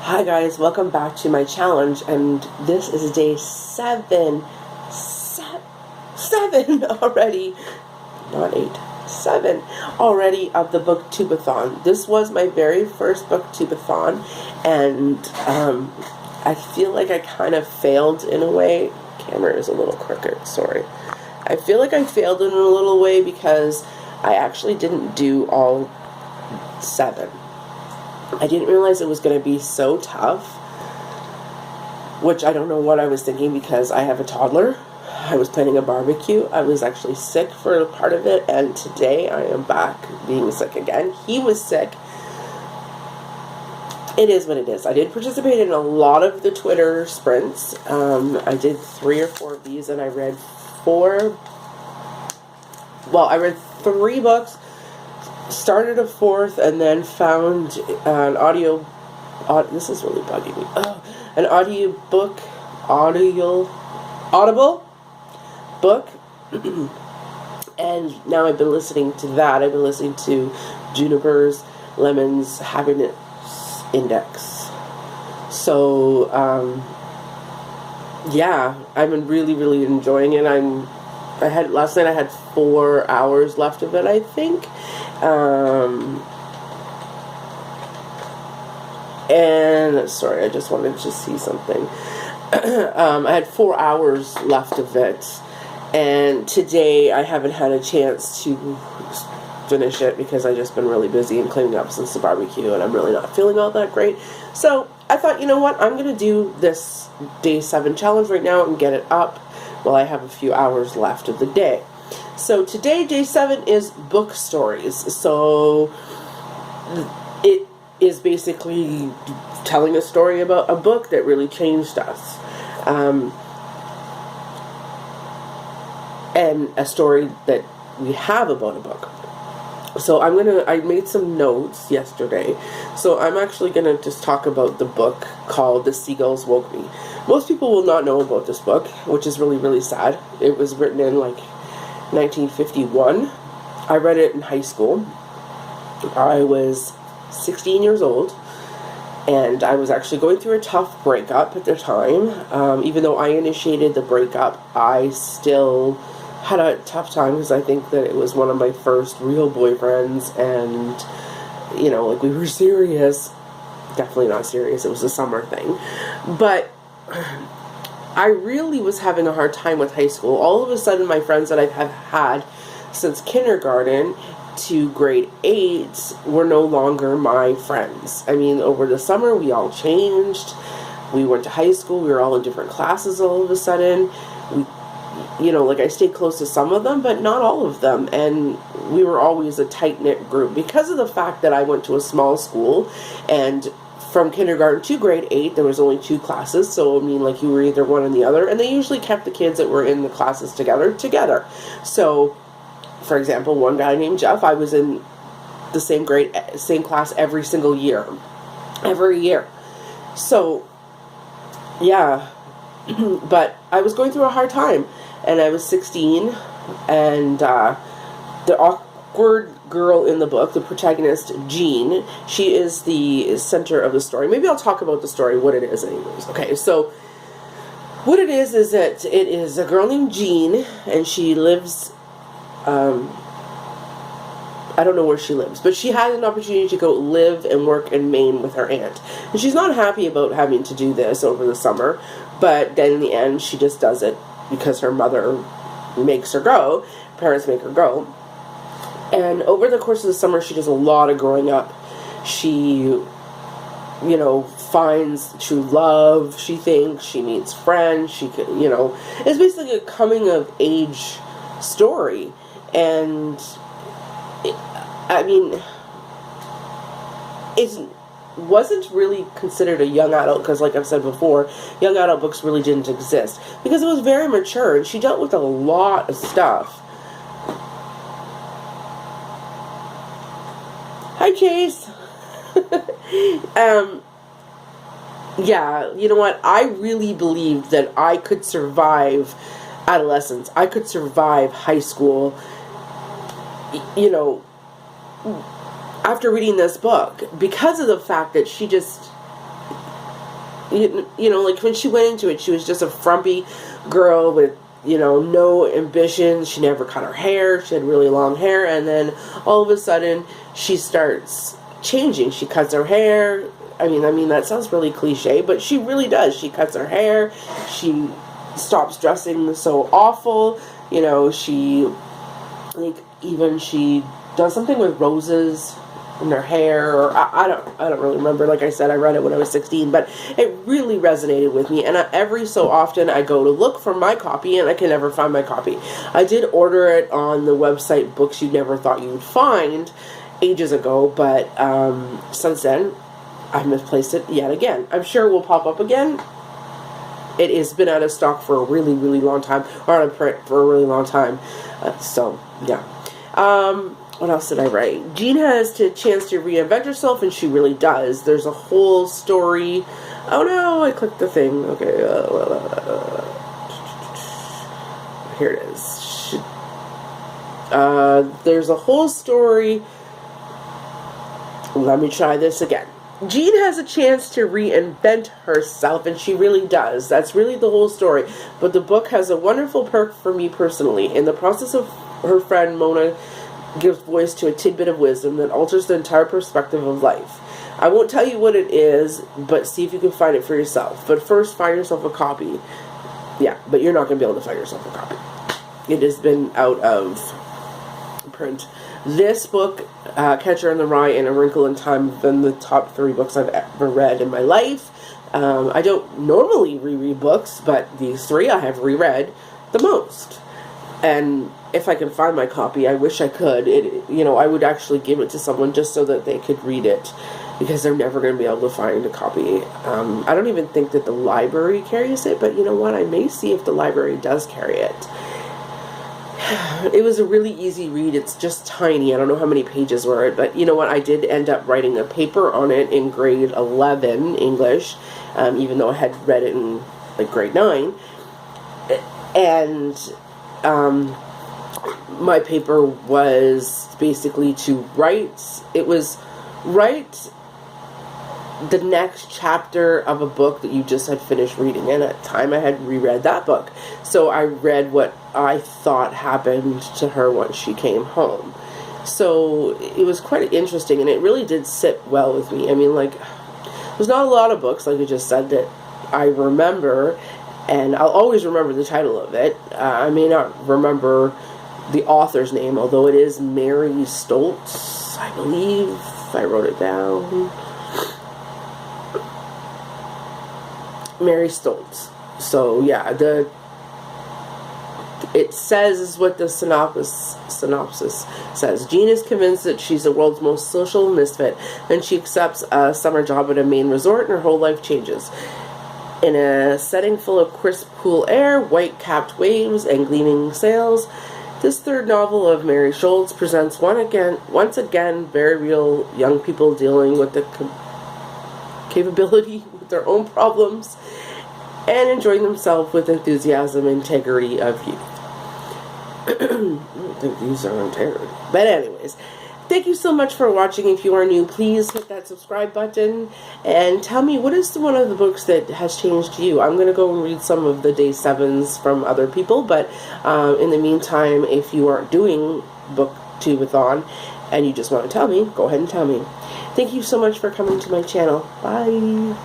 Hi guys, welcome back to my challenge, and this is day 7 already, not 8, 7 already of the Booktube-A-Thon. This was my very first Booktube-A-Thon, and I feel like I kind of failed in a way. Camera is a little crooked, sorry. I feel like I failed in a little way because I actually didn't do all 7. I didn't realize it was going to be so tough, which I don't know what I was thinking because I have a toddler. I was planning a barbecue. I was actually sick for a part of it, and today I am back being sick again. He was sick. It is what it is. I did participate in a lot of the Twitter sprints. I did 3 or 4 of these, and I read 3 books, started a 4th, and then found an audible book, and now I've been listening to that. I've been listening to Juniper's Lemon's Happiness Index. So, yeah, I've been really enjoying it. Last night I had 4 hours left of it, I think. And sorry, I just wanted to see something. I had 4 hours left of it, and today I haven't had a chance to finish it because I've just been really busy and cleaning up since the barbecue, and I'm really not feeling all that great. So I thought, you know what, I'm going to do this day 7 challenge right now and get it up while I have a few hours left of the day. So today, day 7 is book stories. So it is basically telling a story about a book that really changed us. And a story that we have about a book. So I made some notes yesterday. So I'm actually going to just talk about the book called The Seagulls Woke Me. Most people will not know about this book, which is really sad. It was written in 1951. I read it in high school. I was 16 years old, and I was actually going through a tough breakup at the time. Even though I initiated the breakup, I still had a tough time because I think that it was one of my first real boyfriends, and we were serious. Definitely not serious. It was a summer thing. But I really was having a hard time with high school. All of a sudden, my friends that I've had since kindergarten to grade 8 were no longer my friends. I mean, over the summer, we all changed. We went to high school. We were all in different classes all of a sudden. I stayed close to some of them, but not all of them. And we were always a tight-knit group because of the fact that I went to a small school, and from kindergarten to grade 8, there was only 2 classes. So, you were either one or the other. And they usually kept the kids that were in the classes together. So, for example, one guy named Jeff, I was in the same class every single year. Every year. So, yeah. But I was going through a hard time. And I was 16. And the awkward girl in the book, the protagonist, Jean, she is the center of the story. Maybe I'll talk about the story, what it is anyways. Okay, so what it is that it is a girl named Jean, and she lives, I don't know where she lives, but she had an opportunity to go live and work in Maine with her aunt. And she's not happy about having to do this over the summer, but then in the end, she just does it because her mother makes her go, parents make her go. And over the course of the summer, she does a lot of growing up. She, finds true love, she thinks. She meets friends. She could, it's basically a coming-of-age story. And, it wasn't really considered a young adult because, like I've said before, young adult books really didn't exist. Because it was very mature, and she dealt with a lot of stuff. Hi, Chase. Yeah, you know what? I really believed that I could survive adolescence. I could survive high school, after reading this book, because of the fact that she just you know, like when she went into it, she was just a frumpy girl with, you know, no ambition. She never cut her hair. She had really long hair, and then all of a sudden she starts changing. She cuts her hair. I mean that sounds really cliche, but she really does. She cuts her hair. She stops dressing so awful. You know, she does something with roses in her hair, or I don't really remember. Like I said, I read it when I was 16, but it really resonated with me, and every so often I go to look for my copy and I can never find my copy. I did order it on the website Books You Never Thought You Would Find ages ago, but since then I've misplaced it yet again. I'm sure it will pop up again. It has been out of stock for a really, really long time, or out of print for a really long time. So yeah. What else did I write? Jean has a chance to reinvent herself, and she really does. There's a whole story. Oh no, I clicked the thing. Okay. Here it is. There's a whole story. Let me try this again. Jean has a chance to reinvent herself, and she really does. That's really the whole story. But the book has a wonderful perk for me personally. In the process of her friend Mona gives voice to a tidbit of wisdom that alters the entire perspective of life. I won't tell you what it is, but see if you can find it for yourself. But first, find yourself a copy. Yeah, but you're not going to be able to find yourself a copy. It has been out of print. This book, Catcher in the Rye and A Wrinkle in Time, have been the top 3 books I've ever read in my life. I don't normally reread books, but these 3 I have reread the most. And if I can find my copy, I wish I could. You know, I would actually give it to someone just so that they could read it, because they're never going to be able to find a copy. I don't even think that the library carries it, but you know what? I may see if the library does carry it. It was a really easy read. It's just tiny. I don't know how many pages were it, but you know what? I did end up writing a paper on it in grade 11 English, even though I had read it in like grade 9. And my paper was basically to write the next chapter of a book that you just had finished reading, and at the time I had reread that book. So I read what I thought happened to her once she came home. So it was quite interesting, and it really did sit well with me. I mean, like, there's not a lot of books, like I just said, that I remember, and I'll always remember the title of it. I may not remember the author's name, although it is Mary Stoltz, I believe. I wrote it down. Mary Stoltz. So yeah, it says what the synopsis says. Jean is convinced that she's the world's most social misfit. Then she accepts a summer job at a Maine resort, and her whole life changes. In a setting full of crisp, cool air, white-capped waves, and gleaming sails, this third novel of Mary Stoltz presents once again very real young people dealing with the capability with their own problems and enjoying themselves with enthusiasm and integrity of youth. I don't think these are integrity. But anyways, thank you so much for watching. If you are new, please hit that subscribe button and tell me, what is one of the books that has changed you? I'm going to go and read some of the day 7s from other people, but in the meantime, if you aren't doing Booktube-A-Thon and you just want to tell me, go ahead and tell me. Thank you so much for coming to my channel. Bye!